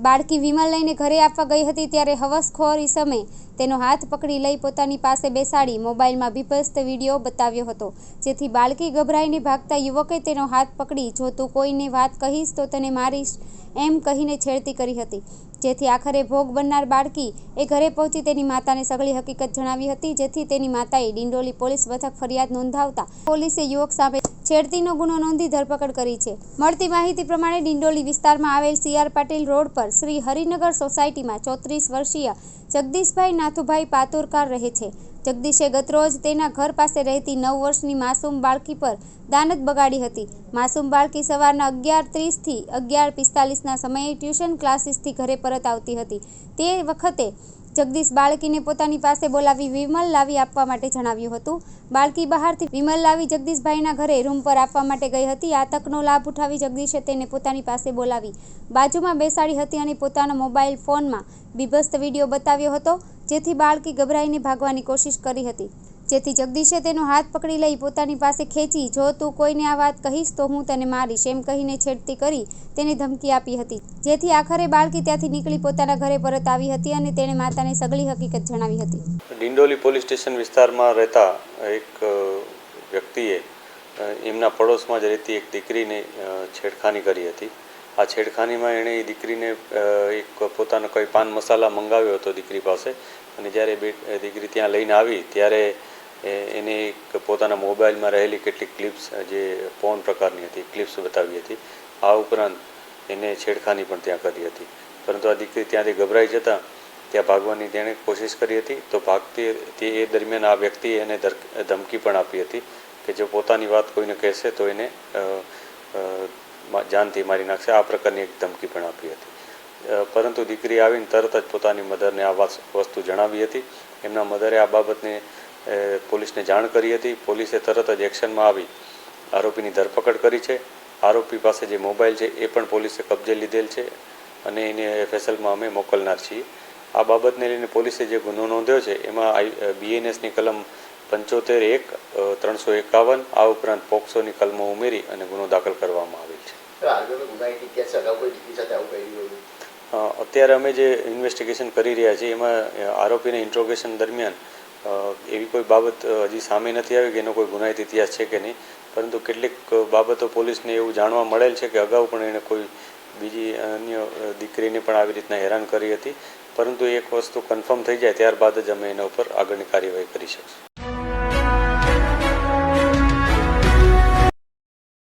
બાળકી વિમલ લઈને ઘરે આપવા ગઈ હતી ત્યારે હવસખોર ઈસમે તેનો હાથ પકડી લઈ પોતાની પાસે બેસાડી મોબાઈલમાં બીભત્સ વિડીયો બતાવ્યો હતો, જેથી બાળકી ગભરાઈને ભાગતા યુવકે તેનો હાથ પકડી જો તું કોઈને વાત કહીશ તો તને મારીશ એમ કહીને છેડતી કરી હતી, જેથી આખરે ભોગ બનનાર બાળકી એ ઘરે પહોંચી તેની માતાને સઘળી હકીકત જણાવી હતી, જેથી તેની માતાએ ડિંડોલી પોલીસ મથક ફરિયાદ નોંધાવતા પોલીસે યુવક સામે છેડતીનો ગુનો નોંધી ધરપકડ કરી છે। મળતી માહિતી પ્રમાણે ડિંડોલી વિસ્તારમાં આવેલ CR પાટીલ રોડ પર શ્રી હરિનગર સોસાયટીમાં 34 વર્ષીય જગદીશભાઈ નાથુભાઈ પાતુરકાર રહે છે। જગદીશે ગતરોજ તેના ઘર પાસે રહેતી 9 વર્ષની માસૂમ બાળકી પર દાનત બગાડી હતી। માસૂમ બાળકી સવારના 11:30 થી 11:45ના સમયે ટ્યુશન ક્લાસીસથી ઘરે પરત આવતી હતી। તે વખતે જગદીશ બાળકીને પોતાની પાસે બોલાવી વિમલ લાવી આપવા માટે જણાવ્યું હતું। બાળકી બહારથી વિમલ લાવી જગદીશભાઈના ઘરે રૂમ પર આપવા માટે ગઈ હતી। આ તકનો લાભ ઉઠાવી જગદીશે તેને પોતાની પાસે બોલાવી બાજુમાં બેસાડી હતી અને પોતાના મોબાઈલ ફોનમાં બીભત્સ વિડીયો બતાવ્યો હતો, જેથી બાળકી ગભરાઈને ભાગવાની કોશિશ કરી હતી, જેથી જગદીશે તેનો હાથ પકડી લઈ પોતાની પાસે ખેંચી જો તું કોઈને આ વાત કહીશ તો હું તને મારીશ એમ કહીને છેડતી કરી તેને ધમકી આપી હતી, જેથી આખરે બાળકી ત્યાંથી નીકળી પોતાના ઘરે પરત આવી હતી અને તેણે માતાને સઘળી હકીકત જણાવી હતી। ડિંડોલી પોલીસ સ્ટેશન વિસ્તારમાં રહેતા એક વ્યક્તિએ એમના પડોશમાં જ રહેતી એક દીકરીને છેડખાની કરી હતી। આ છેડખાનીમાં એણે એ દીકરીને એક પોતાનો કોઈ પાન મસાલા મંગાવ્યો હતો દીકરી પાસે, અને જ્યારે દીકરી ત્યાં લઈને આવી ત્યારે એને એક પોતાના મોબાઈલમાં રહેલી કેટલીક ક્લિપ્સ જે પોર્ન પ્રકારની હતી ક્લિપ્સ બતાવી હતી। આ ઉપરાંત એને છેડખાની પણ ત્યાં કરી હતી, પરંતુ આ દીકરી ત્યાંથી ગભરાઈ જતાં ત્યાં ભાગવાની તેણે કોશિશ કરી હતી। તો ભાગતી તે એ દરમિયાન આ વ્યક્તિએ એને ધમકી પણ આપી હતી કે જો પોતાની વાત કોઈને કહેશે તો એને જાનથી મારી નાખશે, આ પ્રકારની એક ધમકી પણ આપી હતી। પરંતુ દીકરી આવીને તરત જ પોતાની મધરને આ વસ્તુ જણાવી હતી। એમના મધરે આ બાબતને પોલીસને જાણ કરી હતી। પોલીસે તરત જ એક્શનમાં આવી આરોપીની ધરપકડ કરી છે। આરોપી પાસે જે મોબાઈલ છે એ પણ પોલીસે કબજે લીધેલ છે અને એને FSLમાં અમે મોકલનાર છીએ। આ બાબતને લઈને પોલીસે જે ગુનો નોંધ્યો છે એમાં BNSની કલમ 75(1) 351 આ ઉપરાંત પોક્સોની કલમો ઉમેરી અને ગુનો દાખલ કરવામાં આવેલ છે। અત્યારે અમે જે ઇન્વેસ્ટિગેશન કરી રહ્યા છીએ એમાં આરોપીને ઇન્ટ્રોગેશન દરમિયાન એવી કોઈ બાબત હજી સામે નથી આવી કે એનો કોઈ ગુનાહિત ઇતિહાસ છે કે નહીં, પરંતુ કેટલીક બાબતો પોલીસને એવું જાણવા મળેલ છે કે અગાઉ પણ એણે કોઈ બીજી અન્ય દીકરીને પણ આવી રીતના હેરાન કરી હતી, પરંતુ એક વસ્તુ કન્ફર્મ થઈ જાય ત્યારબાદ જ અમે એના ઉપર આગળની કાર્યવાહી કરી શકીશું।